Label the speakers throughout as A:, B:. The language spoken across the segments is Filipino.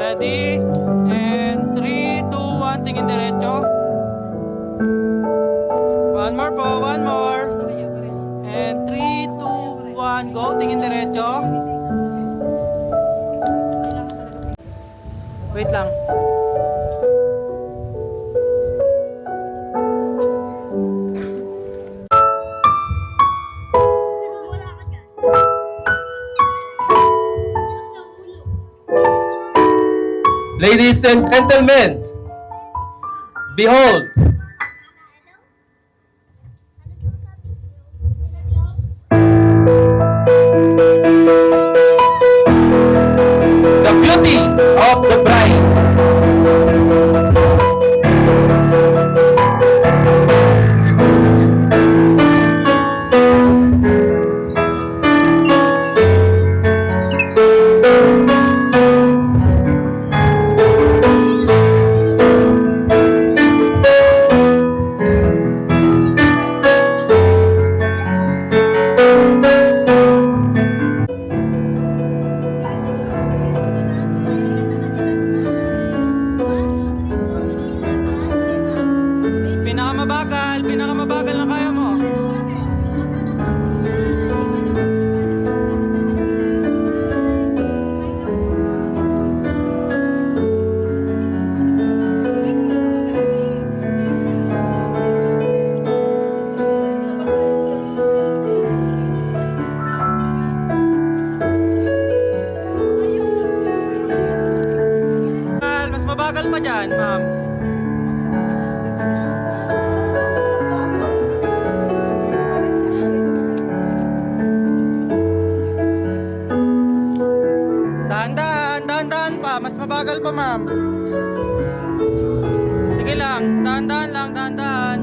A: Ready? And 3, 2, 1, tingin diretso. One more po, one more. And 3, 2, 1, go. Tingin diretso. Wait lang.
B: Ladies and gentlemen, behold, the beauty of the bride.
A: Pinakamabagal na kaya mo. Mas mabagal pa dyan, ma'am. Dahan-dahan pa, mas mabagal pa, ma'am. Sige lang, dahan-dahan lang, dahan-dahan.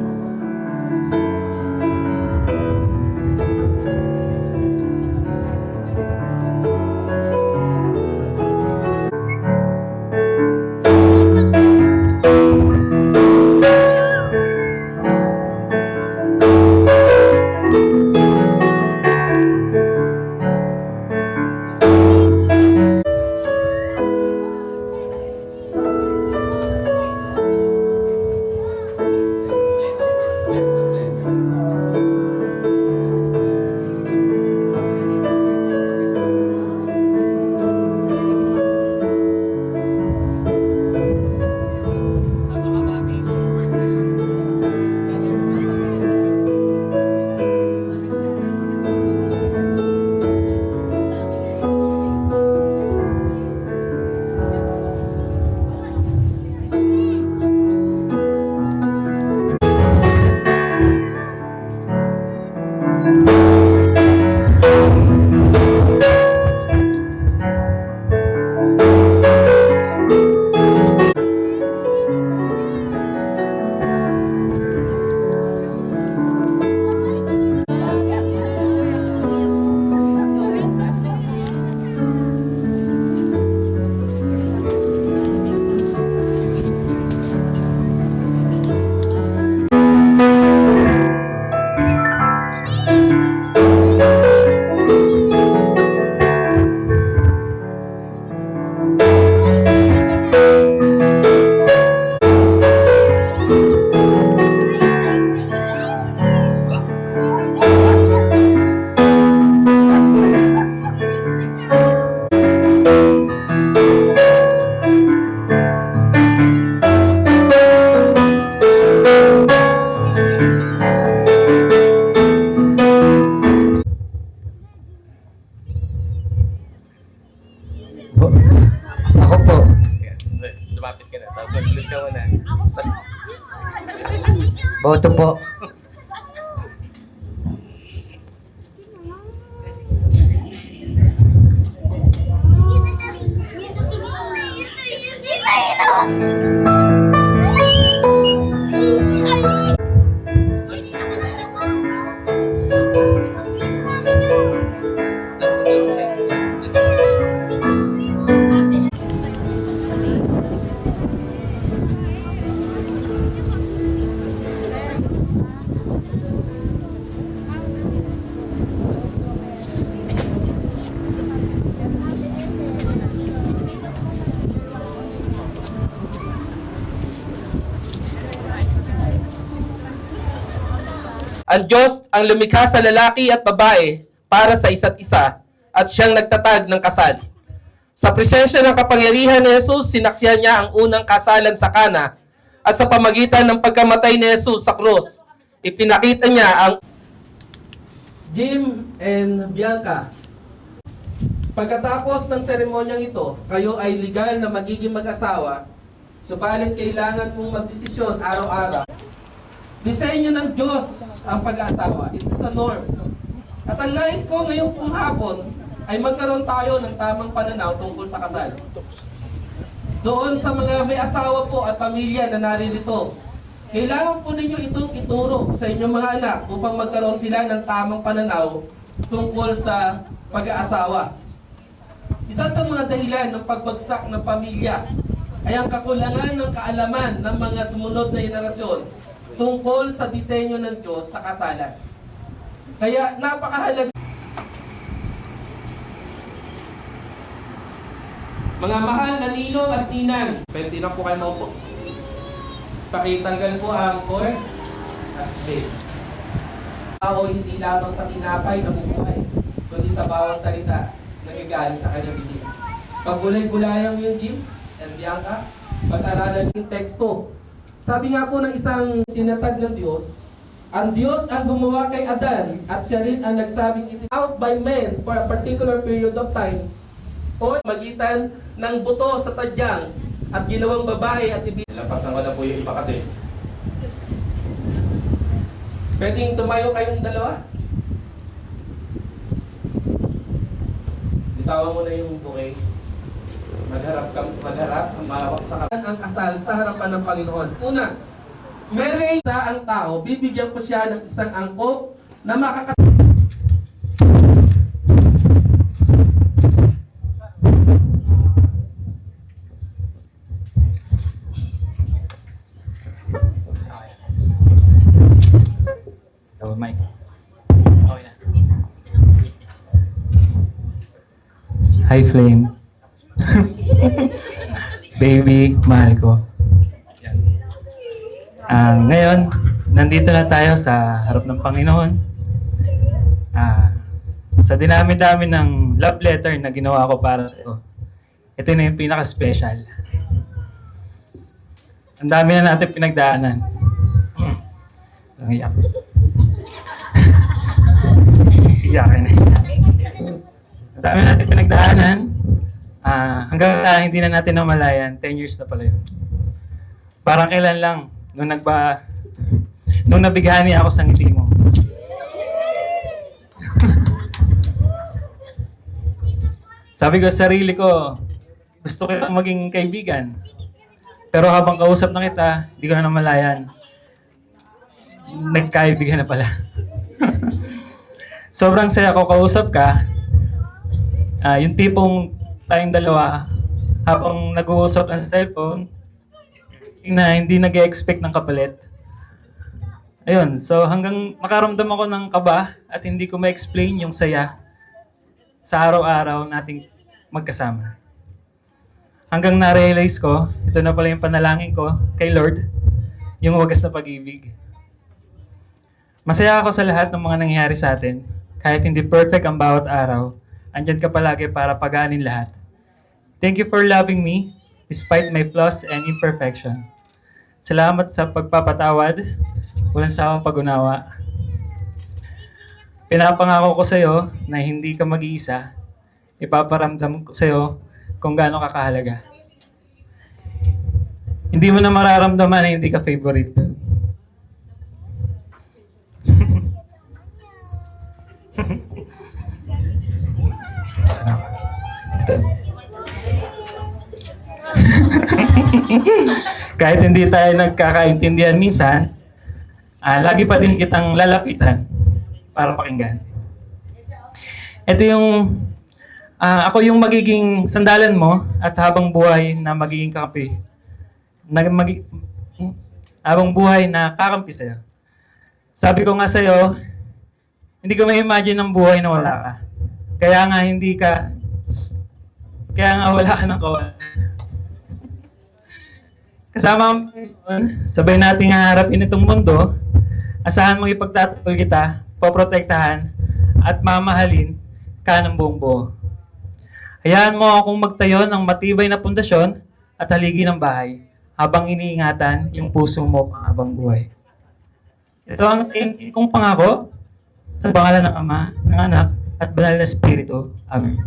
C: Ako po.
B: Lumapit ka na, tapos mag-bless ka muna. Tapos,
C: Boto po.
D: Ang Diyos ang lumikha sa lalaki at babae para sa isa't isa at siyang nagtatag ng kasal. Sa presensya ng kapangyarihan ni Jesus, sinaksihan niya ang unang kasalan sa Kana at sa pamagitan ng pagkamatay ni Jesus sa krus, ipinakita niya ang Jim and Bianca. Pagkatapos ng seremonyang ito, kayo ay legal na magiging mag-asawa, subalit kailangan mong magdesisyon araw-araw. Disenyo ng Diyos ang pag-aasawa. It is a norm. At ang nais ko ngayong pong hapon ay magkaroon tayo ng tamang pananaw tungkol sa kasal. Doon sa mga may asawa po at pamilya na naririto, kailangan po ninyo itong ituro sa inyong mga anak upang magkaroon sila ng tamang pananaw tungkol sa pag-aasawa. Isa sa mga dahilan ng pagbagsak ng pamilya ay ang kakulangan ng kaalaman ng mga sumunod na henerasyon tungkol sa disenyo ng Diyos sa kasalan. Kaya napakahalaga. Mga mahal na ninong at ninang, pwede na po kayo maupo. Pakitanggal po ang cord at base. Tao hindi lamang sa tinapay na bubuhay, kundi sa bawat salita na igaling sa kanyang bibig. Pagulay-gulayan mo yung Jim and Bianca, pag-aralan yung teksto. Sabi nga po ng isang tinatag ng Diyos, ang Diyos ang gumawa kay Adan at siya rin ang nagsabing it is out by men for a particular period of time o magitan ng buto sa tadyang at ginawang babae at ibig. Lapasan ko na po yung iba kasi. Pwedeng tumayo kayong dalawa. Bitawan mo na yung bouquet. Magharap, mahawak sa kanan ang kasal sa harapan ng Panginoon. Una, marriage sa ang tao, bibigyan ko siya ng isang angkop na
E: Mike. Okay na. Hi, Flame. Baby, mahal ko. Ngayon, nandito na tayo sa harap ng Panginoon. Sa dinami-dami ng love letter na ginawa ko para sa iyo, ito na yung pinaka-special. Ang dami na natin pinagdaanan. Ang iyak. Iyakin na. Ang dami natin pinagdaanan. Hanggang sa hindi na natin namalayan, 10 years na pala yun. Parang kailan lang, nung nabighani ako sa ngiti mo. Sabi ko sa sarili ko, gusto ko lang maging kaibigan. Pero habang kausap na kita, hindi ko na namalayan. Nagkaibigan na pala. Sobrang saya ko kausap ka. Yung tipong tayong dalawa, habang nag-uusap lang sa cellphone, na hindi nag-expect ng kapalit. Ayun, so hanggang makaramdam ako ng kaba at hindi ko ma-explain yung saya sa araw-araw nating magkasama. Hanggang na-realize ko, ito na pala yung panalangin ko kay Lord, yung wagas na pag-ibig. Masaya ako sa lahat ng mga nangyayari sa atin. Kahit hindi perfect ang bawat araw, andyan ka palagi para pagaanin lahat. Thank you for loving me despite my flaws and imperfection. Salamat sa pagpapatawad, walang sawang pag-unawa. Pinapangako ko sa iyo na hindi ka mag-iisa. Ipaparamdam ko sa iyo kung gaano ka kahalaga. Hindi mo na mararamdaman na hindi ka favorite. Kahit hindi tayo nagkakaintindihan minsan, lagi pa din kitang lalapitan para pakinggan. Ito yung, ako yung magiging sandalan mo at habang buhay na magiging kakampi. Habang buhay na kakampi sa'yo. Sabi ko nga sa'yo, hindi ko ma-imagine ang buhay na wala ka. Kaya nga wala ka ng kawan. Kasama sabay nating haharapin itong mundo Asahan mong ipagtatanggol kita, poprotektahan, at mamahalin ka ng buong buo. Hayaan mo akong magtayo ng matibay na pundasyon at haligi ng bahay habang iniingatan yung puso mo pang habang buhay. Ito ang kong pangako sa pangalan ng Ama, ng Anak, at Banal na Espiritu. Amen.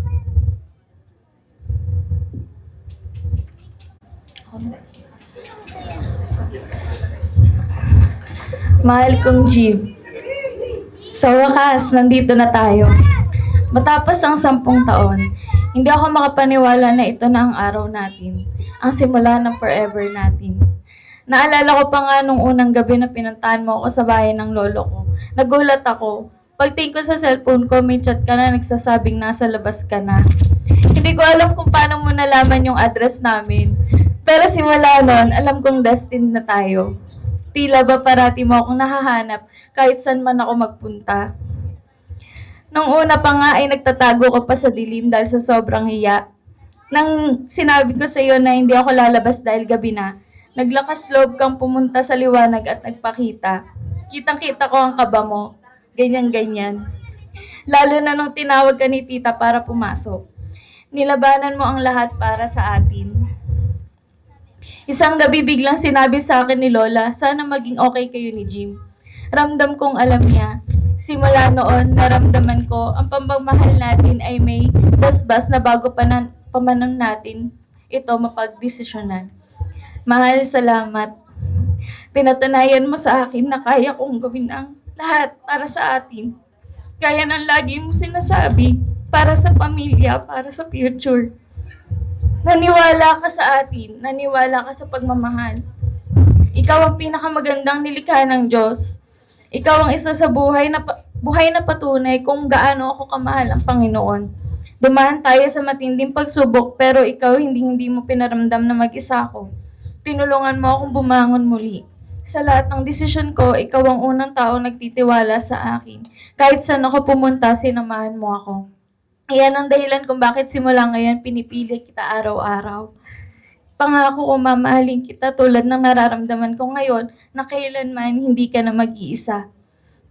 F: Mahal kong Jim, sa wakas, nandito na tayo. Matapos ang 10 taon, hindi ako makapaniwala na ito na ang araw natin, ang simula ng forever natin. Naalala ko pa nga nung unang gabi na pinuntahan mo ako sa bahay ng lolo ko. Nagulat ako. Pagtingin ko sa cellphone ko, may chat ka na nagsasabing nasa labas ka na. Hindi ko alam kung paano mo nalaman yung address namin. Pero simula nun, alam kong destined na tayo. Tila ba parati mo akong nahahanap kahit saan man ako magpunta. Nung una pa nga ay nagtatago ka pa sa dilim dahil sa sobrang hiya. Nang sinabi ko sa iyo na hindi ako lalabas dahil gabi na, naglakas loob kang pumunta sa liwanag at nagpakita. Kitang-kita ko ang kaba mo. Ganyan-ganyan. Lalo na nung tinawag ka ni tita para pumasok. Nilabanan mo ang lahat para sa atin. Isang gabi biglang sinabi sa akin ni Lola, sana maging okay kayo ni Jim. Ramdam kong alam niya. Simula noon, naramdaman ko, ang pamamahal natin ay may basbas na bago pamanon natin ito mapagdesisyonan. Mahal, salamat. Pinatunayan mo sa akin na kaya kong gawin ang lahat para sa atin. Kaya ng lagi mo sinasabi, para sa pamilya, para sa future. Naniwala ka sa atin, naniwala ka sa pagmamahal. Ikaw ang pinakamagandang nilikha ng Diyos. Ikaw ang isa sa buhay na patunay kung gaano ako kamahal ang Panginoon. Dumaan tayo sa matinding pagsubok pero ikaw hindi mo pinaramdam na mag-isa ako. Tinulungan mo akong bumangon muli. Sa lahat ng desisyon ko, ikaw ang unang tao nagtitiwala sa akin. Kahit saan ako pumunta, sinamahan mo ako. Iyan ang dahilan kung bakit simula ngayon pinipili kita araw-araw. Pangako ko mamahalin kita tulad ng nararamdaman ko ngayon na kailanman hindi ka na mag-iisa.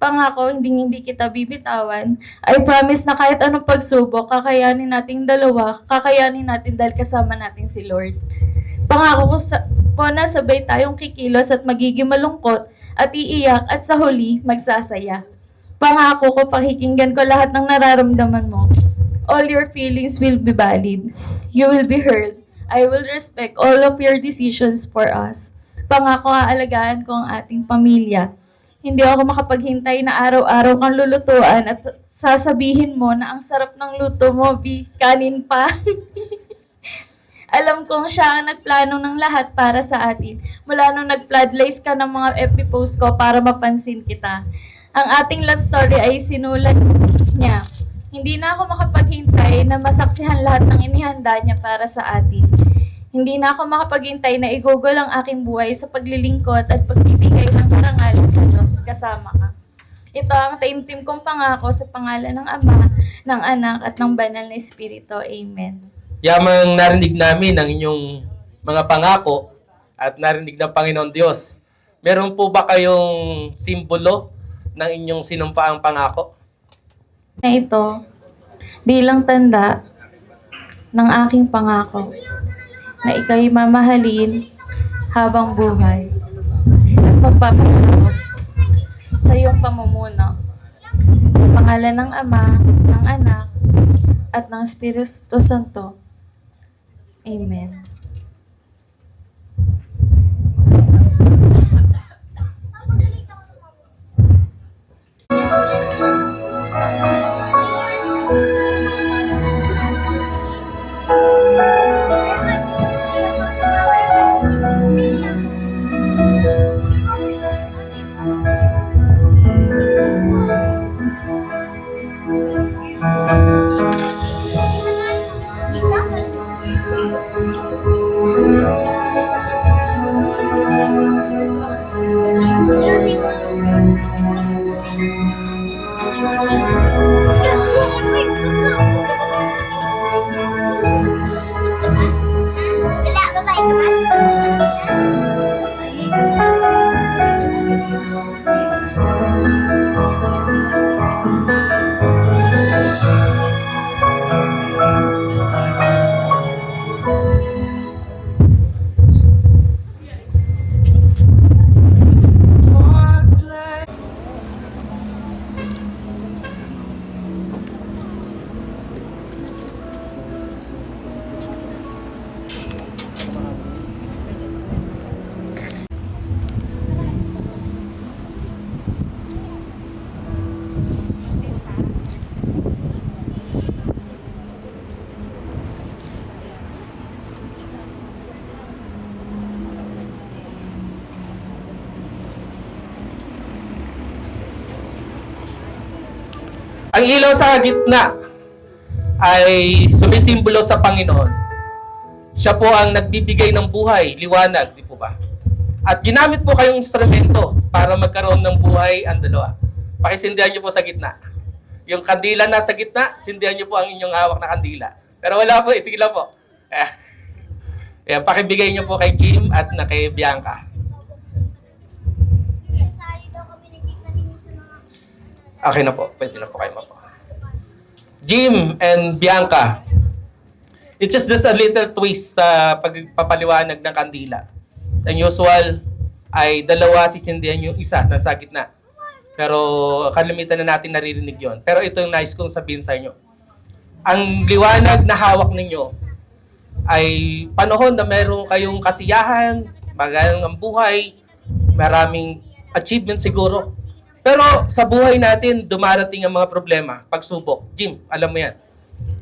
F: Pangako hindi kita bibitawan. I promise na kahit anong pagsubok, kakayanin nating dalawa, kakayanin natin dahil kasama natin si Lord. Pangako ko na sabay tayong kikilos at magiging malungkot at iiyak at sa huli magsasaya. Pangako ko pakikinggan ko lahat ng nararamdaman mo. All your feelings will be valid. You will be heard. I will respect all of your decisions for us. Pangako aalagaan ko ang ating pamilya. Hindi ako makapaghintay na araw-araw kang lulutuan at sasabihin mo na ang sarap ng luto mo, kanin pa. Alam kong siya ang nagplano ng lahat para sa atin. Mula nung nag-floodlights ka ng mga FB post ko para mapansin kita. Ang ating love story ay sinulat niya. Hindi na ako makapaghintay na masaksihan lahat ng inihanda niya para sa atin. Hindi na ako makapaghintay na igugol ang aking buhay sa paglilingkod at pagbibigay ng karangalan sa Diyos kasama ka. Ito ang taimtim kong pangako sa pangalan ng Ama, ng Anak at ng Banal na Espiritu. Amen.
B: Yamang narinig namin ang inyong mga pangako at narinig ng Panginoon Diyos. Meron po ba kayong simbolo ng inyong sinumpaang pangako?
F: Na ito bilang tanda ng aking pangako na ika'y mamahalin habang buhay at magpapasalamat sa iyong pamumuno. Sa pangalan ng Ama, ng Anak, at ng Espiritu Santo. Amen.
B: Ang ilaw sa gitna ay sumisimbolo sa Panginoon. Siya po ang nagbibigay ng buhay, liwanag, di po ba? At ginamit po kayong instrumento para magkaroon ng buhay ang dalawa. Pakisindihan niyo po sa gitna. Yung kandila na sa gitna, sindihan niyo po ang inyong hawak na kandila. Pero wala po, sige lang po. Pakibigay niyo po kay Jim at na kay Bianca. Okay na po, pwede na po kayo mapo. Jim and Bianca, it's just a little twist sa pagpapaliwanag ng kandila. Ang usual ay dalawa sisindihan yung isa na sa gitna. Pero kalimitan na natin naririnig yon. Pero ito yung nice kong sabihin sa inyo. Ang liwanag na hawak ninyo ay panahon na meron kayong kasiyahan, magandang buhay, maraming achievement siguro. Pero sa buhay natin, dumarating ang mga problema, pagsubok. Jim, alam mo yan.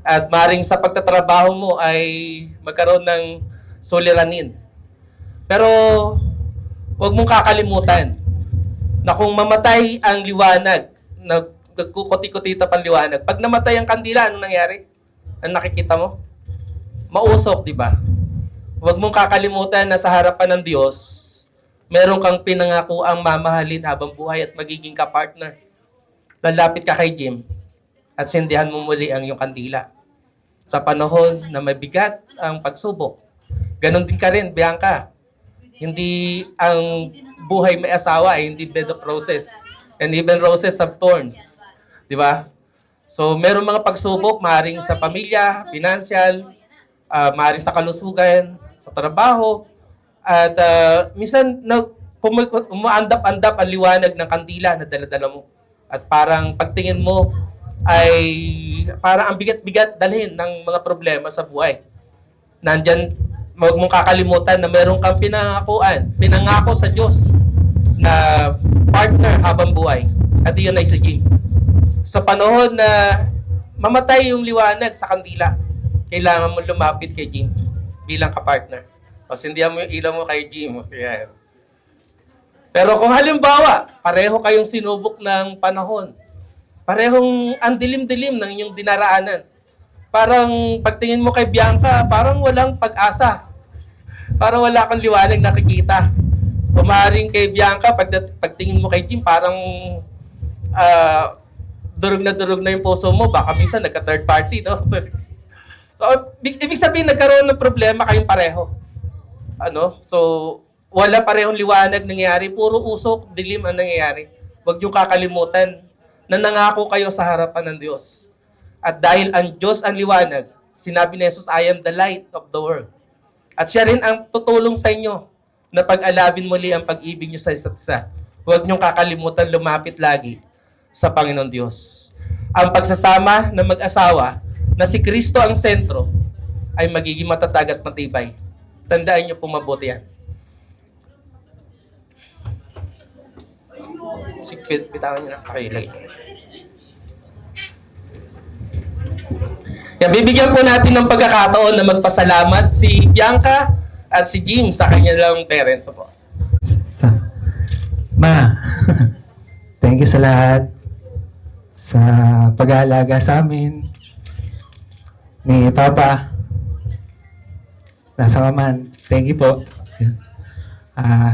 B: At maring sa pagtatrabaho mo ay magkaroon ng suliranin. Pero huwag mong kakalimutan na kung mamatay ang liwanag, nagkukuti-kutita pang liwanag, pag namatay ang kandila, anong nangyari? Ang nakikita mo? Mausok, di ba? Huwag mong kakalimutan na sa harapan ng Diyos, meron kang pinangako ang mamahalin habang buhay at magiging kapartner. Lalapit ka kay Jim at sindihan mo muli ang iyong kandila. Sa panahon na mabigat ang pagsubok, ganon din ka rin, Bianca. Hindi ang buhay may asawa ay hindi bed of roses. And even roses have thorns. Di ba? So, meron mga pagsubok, maaaring sa pamilya, financial, maaaring sa kalusugan, sa trabaho, at minsan umaandap-andap ang liwanag ng kandila na dala-dala mo. At parang pagtingin mo ay parang ang bigat-bigat dalhin ng mga problema sa buhay. Nandyan, huwag mong kakalimutan na meron kang pinangako sa Diyos na partner habang buhay. At iyon ay si Jim. Sa panahon na mamatay yung liwanag sa kandila, kailangan mo lumapit kay Jim bilang kapartner. O sindihan mo yung ilaw mo kay Jim. Yan. Pero kung halimbawa, pareho kayong sinubok ng panahon, parehong ang dilim-dilim ng inyong dinaraanan, parang pagtingin mo kay Bianca, parang walang pag-asa. Parang wala kang liwanag nakikita. Pumaring kay Bianca, pagtingin mo kay Jim, parang durog na yung puso mo. Baka minsan nagka-third party, no? So, ibig sabihin, nagkaroon ng problema kayong pareho. So, wala parehong liwanag nangyayari. Puro usok, dilim ang nangyayari. Huwag niyong kakalimutan na nangako kayo sa harapan ng Diyos. At dahil ang Diyos ang liwanag, sinabi ni Jesus, I am the light of the world. At siya rin ang tutulong sa inyo na pag-alabin muli ang pag-ibig niyo sa isa't isa. Huwag niyong kakalimutan lumapit lagi sa Panginoon Diyos. Ang pagsasama ng mag-asawa na si Kristo ang sentro ay magiging matatag at matibay. Tandaan niyo po mabuti yan. Bitawan niyo na. Pakilagay. Yan, bibigyan po natin ng pagkakataon na magpasalamat si Bianca at si Jim sa kanilang parents po.
E: Ma, thank you sa lahat sa pag-aalaga sa amin ni Papa. Nasa kaman. Thank you po.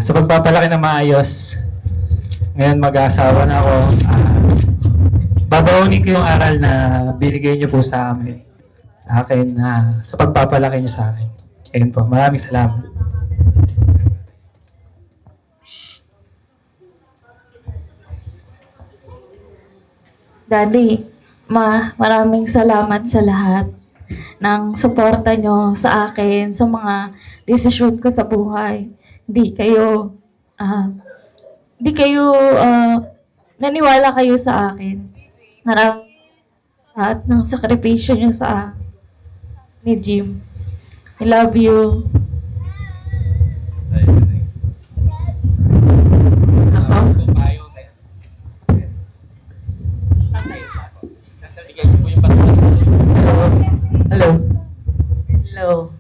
E: Sa pagpapalaki na maayos, ngayon mag-aasawa na ako. Babaunin ko yung aral na binigay niyo po sa amin. Sa akin, sa pagpapalaki niyo sa akin. Ayun po. Maraming salamat.
F: Daddy, maraming salamat sa lahat ng suporta nyo sa akin, sa mga desisyon ko sa buhay. Hindi kayo naniwala kayo sa akin. Maraming lahat ng sakripisyo nyo sa ni Jim. I love you.
E: Hello.
G: Hello.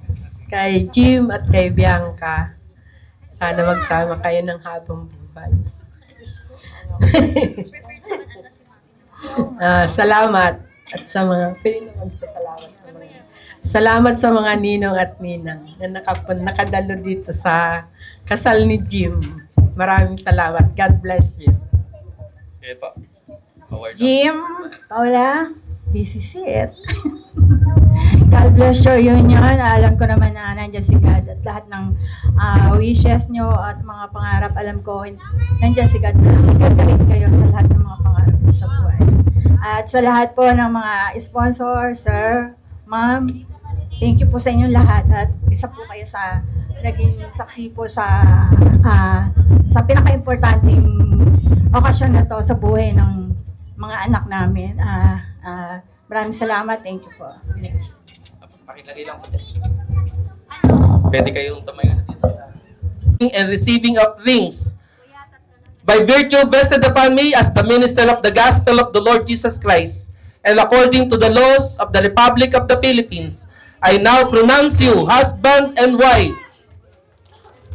G: Kay Jim at kay Bianca. Sana magsama kayo ng habang buhay. Salamat at sa mga salamat sa mga ninong at ninang na nakadalo dito sa kasal ni Jim. Maraming salamat. God bless you.
B: Sige po. Award na.
H: Jim, Paula, this is it. God bless your union. Alam ko naman na nandiyan si God at lahat ng wishes nyo at mga pangarap, alam ko, nandiyan si God. Gagawin kayo sa lahat ng mga pangarap nyo sa buhay. At sa lahat po ng mga sponsor, sir, ma'am, thank you po sa inyong lahat. At isa po kayo sa naging saksi po sa pinaka-importanting okasyon na to sa buhay ng mga anak namin. Maraming salamat. Thank you po.
B: Pakilagay lang po dyan. Pwede kayong tumayo na dito sa... And receiving of rings. By virtue vested upon me as the minister of the gospel of the Lord Jesus Christ, and according to the laws of the Republic of the Philippines, I now pronounce you husband and wife.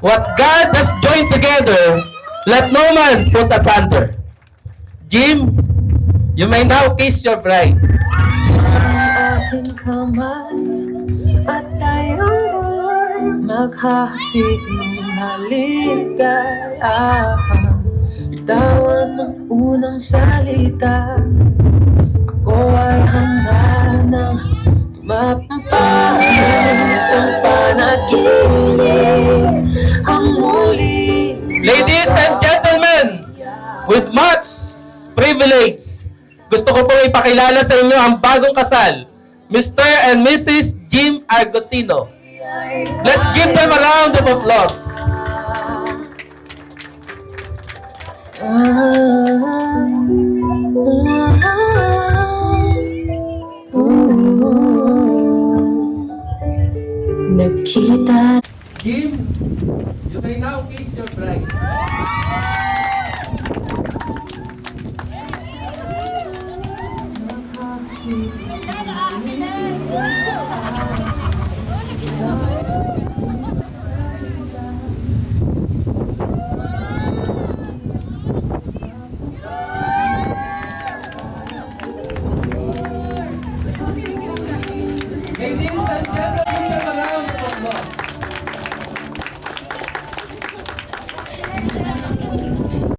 B: What God has joined together, let no man put asunder. Jim, you may now kiss your bride.
I: Aking kamay at tayong dalawa'y maghahasik ng haligayahan. Bitawan ng unang salita, ako ay handa ng tumapampay. Isang panaginip ang muli.
B: Ladies and gentlemen, with much privilege, gusto ko pong ipakilala sa inyo ang bagong kasal, Mr. and Mrs. Jim Argosino. Let's give them a round of applause.
I: Nakita
D: Jim, you may now kiss your bride. Ladies and gentlemen,